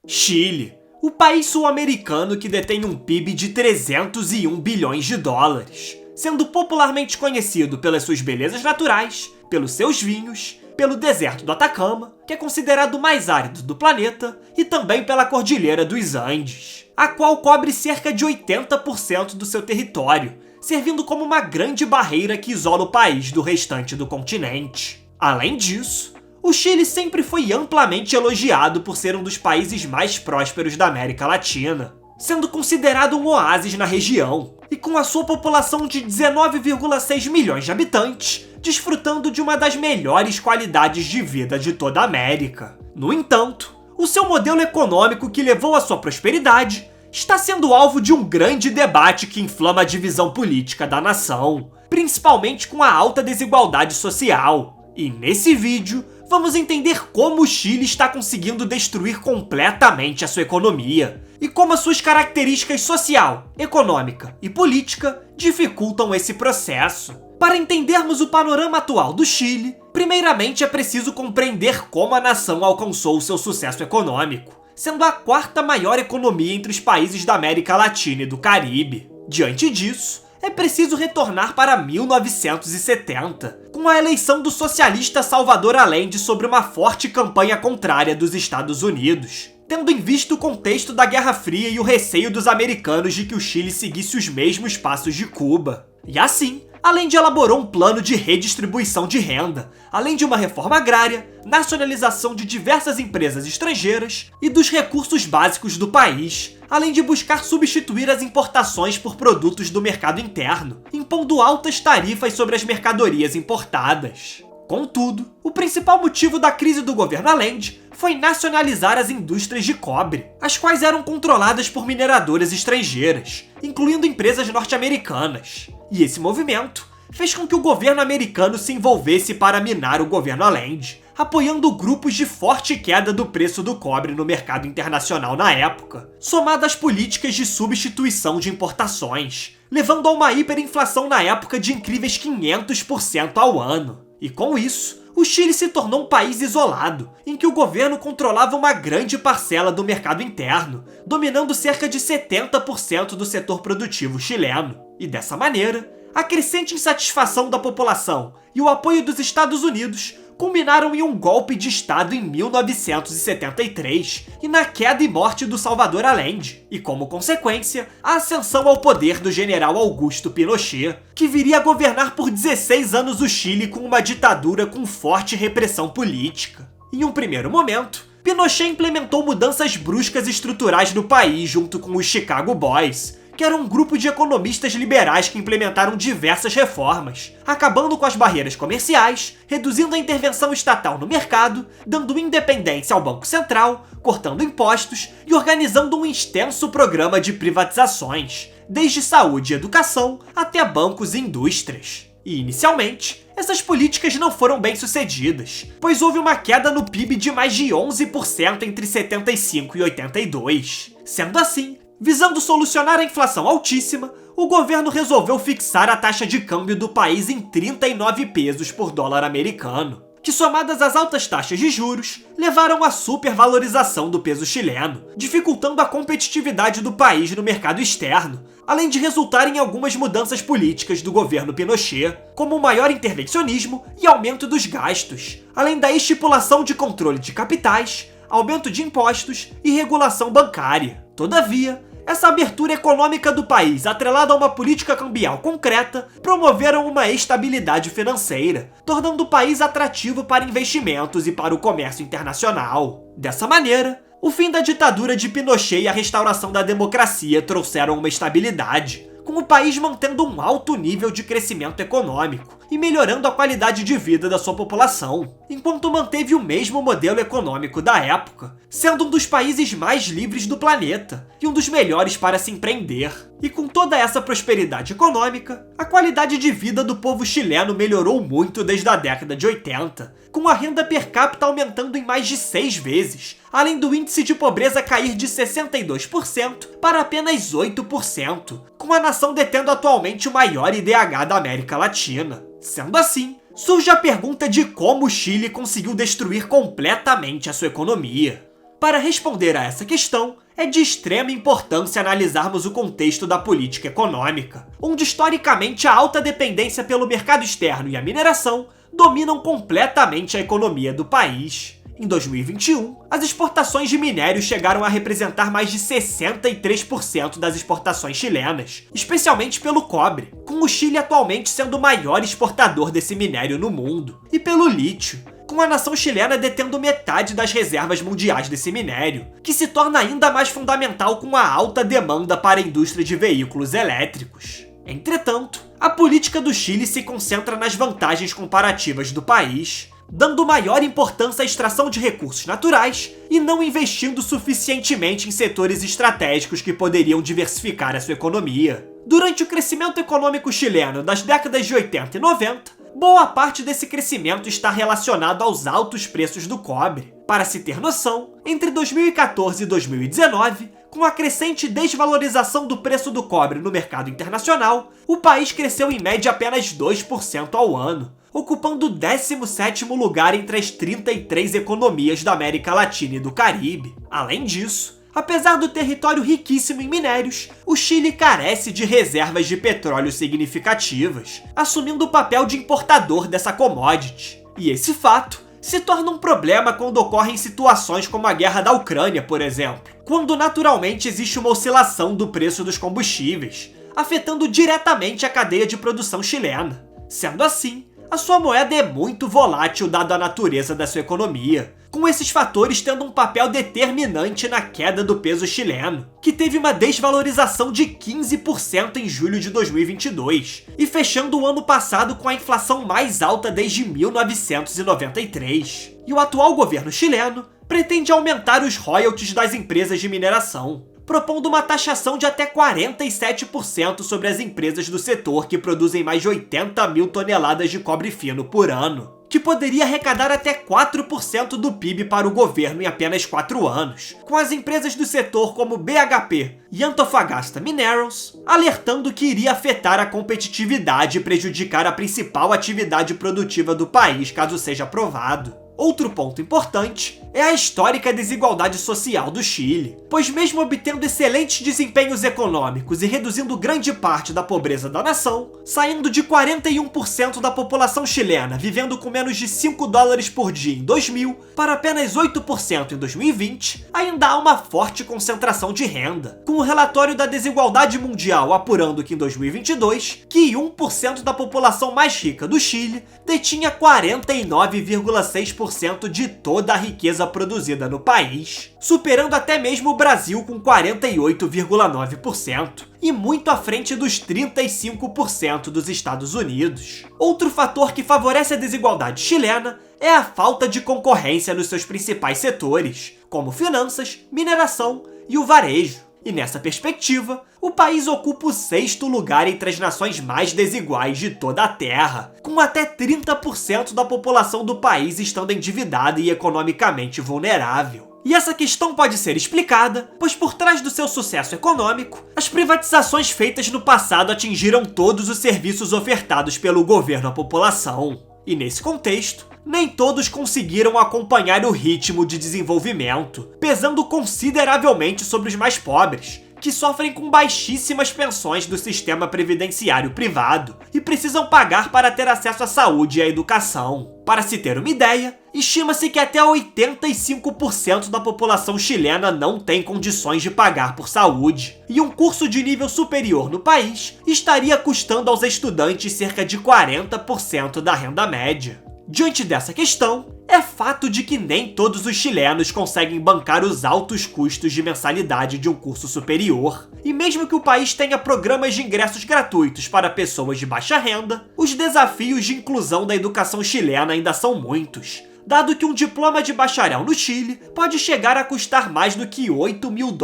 Chile, o país sul-americano que detém um PIB de 301 bilhões de dólares, sendo popularmente conhecido pelas suas belezas naturais, pelos seus vinhos, pelo deserto do Atacama, que é considerado o mais árido do planeta, e também pela Cordilheira dos Andes, a qual cobre cerca de 80% do seu território, servindo como uma grande barreira que isola o país do restante do continente. Além disso, o Chile sempre foi amplamente elogiado por ser um dos países mais prósperos da América Latina, sendo considerado um oásis na região, e com a sua população de 19,6 milhões de habitantes, desfrutando de uma das melhores qualidades de vida de toda a América. No entanto, o seu modelo econômico que levou à sua prosperidade está sendo alvo de um grande debate que inflama a divisão política da nação, principalmente com a alta desigualdade social. E nesse vídeo, vamos entender como o Chile está conseguindo destruir completamente a sua economia e como as suas características social, econômica e política dificultam esse processo. Para entendermos o panorama atual do Chile, primeiramente é preciso compreender como a nação alcançou o seu sucesso econômico, sendo a quarta maior economia entre os países da América Latina e do Caribe. Diante disso, é preciso retornar para 1970, com a eleição do socialista Salvador Allende sobre uma forte campanha contrária dos Estados Unidos, tendo em vista o contexto da Guerra Fria e o receio dos americanos de que o Chile seguisse os mesmos passos de Cuba. E assim, Allende elaborou um plano de redistribuição de renda, além de uma reforma agrária, nacionalização de diversas empresas estrangeiras e dos recursos básicos do país, além de buscar substituir as importações por produtos do mercado interno, impondo altas tarifas sobre as mercadorias importadas. Contudo, o principal motivo da crise do governo Allende foi nacionalizar as indústrias de cobre, as quais eram controladas por mineradoras estrangeiras, incluindo empresas norte-americanas. E esse movimento fez com que o governo americano se envolvesse para minar o governo Allende, apoiando grupos de forte queda do preço do cobre no mercado internacional na época, somado às políticas de substituição de importações, levando a uma hiperinflação na época de incríveis 500% ao ano. E com isso, o Chile se tornou um país isolado, em que o governo controlava uma grande parcela do mercado interno, dominando cerca de 70% do setor produtivo chileno. E dessa maneira, a crescente insatisfação da população e o apoio dos Estados Unidos culminaram em um golpe de Estado em 1973 e na queda e morte do Salvador Allende, e como consequência, a ascensão ao poder do general Augusto Pinochet, que viria a governar por 16 anos o Chile com uma ditadura com forte repressão política. Em um primeiro momento, Pinochet implementou mudanças bruscas e estruturais no país junto com os Chicago Boys, que era um grupo de economistas liberais que implementaram diversas reformas, acabando com as barreiras comerciais, reduzindo a intervenção estatal no mercado, dando independência ao Banco Central, cortando impostos e organizando um extenso programa de privatizações, desde saúde e educação até bancos e indústrias. E, inicialmente, essas políticas não foram bem sucedidas, pois houve uma queda no PIB de mais de 11% entre 75 e 82. Sendo assim, visando solucionar a inflação altíssima, o governo resolveu fixar a taxa de câmbio do país em 39 pesos por dólar americano, que somadas às altas taxas de juros, levaram à supervalorização do peso chileno, dificultando a competitividade do país no mercado externo, além de resultar em algumas mudanças políticas do governo Pinochet, como o maior intervencionismo e aumento dos gastos, além da estipulação de controle de capitais, aumento de impostos e regulação bancária. Todavia, essa abertura econômica do país, atrelada a uma política cambial concreta, promoveram uma estabilidade financeira, tornando o país atrativo para investimentos e para o comércio internacional. Dessa maneira, o fim da ditadura de Pinochet e a restauração da democracia trouxeram uma estabilidade, com o país mantendo um alto nível de crescimento econômico e melhorando a qualidade de vida da sua população, enquanto manteve o mesmo modelo econômico da época, sendo um dos países mais livres do planeta e um dos melhores para se empreender. E com toda essa prosperidade econômica, a qualidade de vida do povo chileno melhorou muito desde a década de 80, com a renda per capita aumentando em mais de 6 vezes, além do índice de pobreza cair de 62% para apenas 8%, com a nação detendo atualmente o maior IDH da América Latina. Sendo assim, surge a pergunta de como o Chile conseguiu destruir completamente a sua economia. Para responder a essa questão, é de extrema importância analisarmos o contexto da política econômica, onde historicamente a alta dependência pelo mercado externo e a mineração dominam completamente a economia do país. Em 2021, as exportações de minério chegaram a representar mais de 63% das exportações chilenas, especialmente pelo cobre, com o Chile atualmente sendo o maior exportador desse minério no mundo, e pelo lítio, com a nação chilena detendo metade das reservas mundiais desse minério, que se torna ainda mais fundamental com a alta demanda para a indústria de veículos elétricos. Entretanto, a política do Chile se concentra nas vantagens comparativas do país, dando maior importância à extração de recursos naturais e não investindo suficientemente em setores estratégicos que poderiam diversificar a sua economia. Durante o crescimento econômico chileno das décadas de 80 e 90, boa parte desse crescimento está relacionado aos altos preços do cobre. Para se ter noção, entre 2014 e 2019, com a crescente desvalorização do preço do cobre no mercado internacional, o país cresceu em média apenas 2% ao ano, ocupando o 17º lugar entre as 33 economias da América Latina e do Caribe. Além disso, apesar do território riquíssimo em minérios, o Chile carece de reservas de petróleo significativas, assumindo o papel de importador dessa commodity. E esse fato se torna um problema quando ocorrem situações como a guerra da Ucrânia, por exemplo, quando naturalmente existe uma oscilação do preço dos combustíveis, afetando diretamente a cadeia de produção chilena. Sendo assim, a sua moeda é muito volátil dada a natureza da sua economia, com esses fatores tendo um papel determinante na queda do peso chileno, que teve uma desvalorização de 15% em julho de 2022, e fechando o ano passado com a inflação mais alta desde 1993. E o atual governo chileno pretende aumentar os royalties das empresas de mineração, propondo uma taxação de até 47% sobre as empresas do setor que produzem mais de 80 mil toneladas de cobre fino por ano, que poderia arrecadar até 4% do PIB para o governo em apenas 4 anos, com as empresas do setor como BHP e Antofagasta Minerals alertando que iria afetar a competitividade e prejudicar a principal atividade produtiva do país caso seja aprovado. Outro ponto importante é a histórica desigualdade social do Chile, pois mesmo obtendo excelentes desempenhos econômicos e reduzindo grande parte da pobreza da nação, saindo de 41% da população chilena vivendo com menos de $5 por dia em 2000 para apenas 8% em 2020, ainda há uma forte concentração de renda, com o relatório da desigualdade mundial apurando que em 2022, que 1% da população mais rica do Chile detinha 49,6% de toda a riqueza produzida no país, superando até mesmo o Brasil com 48,9%, e muito à frente dos 35% dos Estados Unidos. Outro fator que favorece a desigualdade chilena é a falta de concorrência nos seus principais setores, como finanças, mineração e o varejo. E nessa perspectiva, o país ocupa o 6º lugar entre as nações mais desiguais de toda a Terra, com até 30% da população do país estando endividada e economicamente vulnerável. E essa questão pode ser explicada, pois por trás do seu sucesso econômico, as privatizações feitas no passado atingiram todos os serviços ofertados pelo governo à população. E nesse contexto, nem todos conseguiram acompanhar o ritmo de desenvolvimento, pesando consideravelmente sobre os mais pobres, que sofrem com baixíssimas pensões do sistema previdenciário privado e precisam pagar para ter acesso à saúde e à educação. Para se ter uma ideia, estima-se que até 85% da população chilena não tem condições de pagar por saúde, e um curso de nível superior no país estaria custando aos estudantes cerca de 40% da renda média. Diante dessa questão, é fato de que nem todos os chilenos conseguem bancar os altos custos de mensalidade de um curso superior, e mesmo que o país tenha programas de ingressos gratuitos para pessoas de baixa renda, os desafios de inclusão da educação chilena ainda são muitos, dado que um diploma de bacharel no Chile pode chegar a custar mais do que $8 mil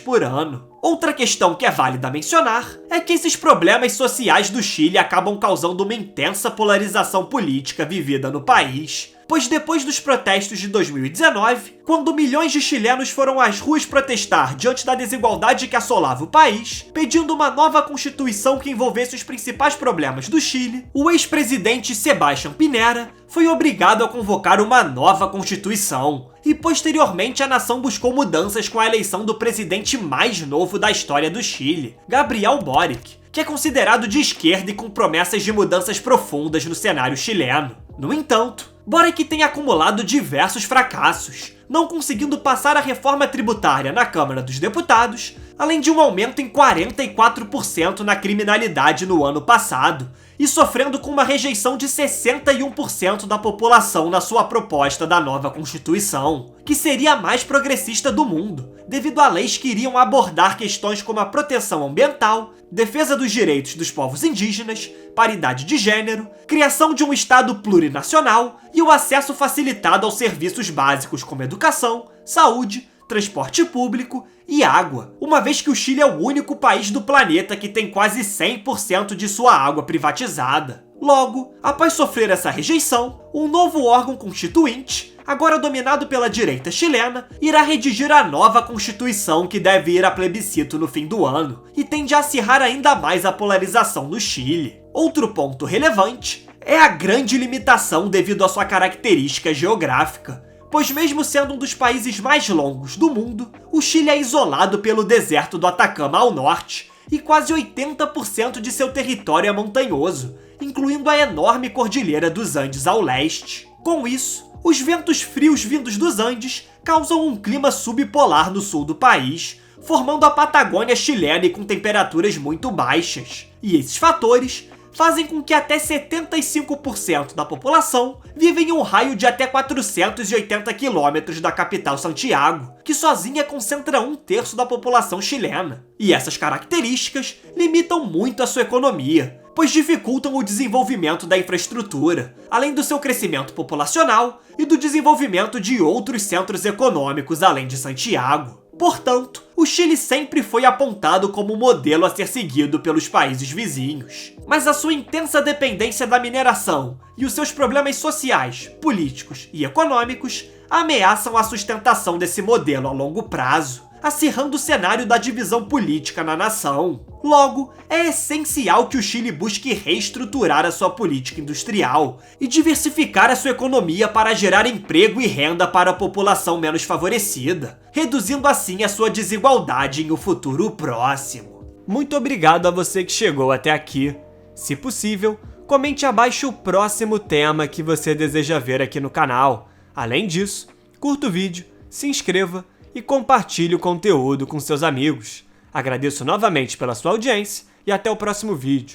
por ano. Outra questão que é válida mencionar é que esses problemas sociais do Chile acabam causando uma intensa polarização política vivida no país, pois depois dos protestos de 2019, quando milhões de chilenos foram às ruas protestar diante da desigualdade que assolava o país, pedindo uma nova constituição que envolvesse os principais problemas do Chile, o ex-presidente Sebastián Piñera foi obrigado a convocar uma nova constituição, e posteriormente a nação buscou mudanças com a eleição do presidente mais novo da história do Chile, Gabriel Boric, que é considerado de esquerda e com promessas de mudanças profundas no cenário chileno. No entanto, Boric tem acumulado diversos fracassos, não conseguindo passar a reforma tributária na Câmara dos Deputados, além de um aumento em 44% na criminalidade no ano passado, e sofrendo com uma rejeição de 61% da população na sua proposta da nova Constituição, que seria a mais progressista do mundo, devido a leis que iriam abordar questões como a proteção ambiental, defesa dos direitos dos povos indígenas, paridade de gênero, criação de um Estado plurinacional e o acesso facilitado aos serviços básicos como educação, saúde, transporte público e água, uma vez que o Chile é o único país do planeta que tem quase 100% de sua água privatizada. Logo, após sofrer essa rejeição, um novo órgão constituinte, agora dominado pela direita chilena, irá redigir a nova Constituição que deve ir a plebiscito no fim do ano, e tende a acirrar ainda mais a polarização no Chile. Outro ponto relevante é a grande limitação devido à sua característica geográfica, pois mesmo sendo um dos países mais longos do mundo, o Chile é isolado pelo deserto do Atacama ao norte, e quase 80% de seu território é montanhoso, incluindo a enorme Cordilheira dos Andes ao leste. Com isso, os ventos frios vindos dos Andes causam um clima subpolar no sul do país, formando a Patagônia chilena e com temperaturas muito baixas. E esses fatores fazem com que até 75% da população vive em um raio de até 480 quilômetros da capital Santiago, que sozinha concentra 1/3 da população chilena. E essas características limitam muito a sua economia, pois dificultam o desenvolvimento da infraestrutura, além do seu crescimento populacional e do desenvolvimento de outros centros econômicos além de Santiago. Portanto, o Chile sempre foi apontado como um modelo a ser seguido pelos países vizinhos. Mas a sua intensa dependência da mineração e os seus problemas sociais, políticos e econômicos ameaçam a sustentação desse modelo a longo prazo, acirrando o cenário da divisão política na nação. Logo, é essencial que o Chile busque reestruturar a sua política industrial e diversificar a sua economia para gerar emprego e renda para a população menos favorecida, reduzindo assim a sua desigualdade em um futuro próximo. Muito obrigado a você que chegou até aqui. Se possível, comente abaixo o próximo tema que você deseja ver aqui no canal. Além disso, curta o vídeo, se inscreva e compartilhe o conteúdo com seus amigos. Agradeço novamente pela sua audiência e até o próximo vídeo.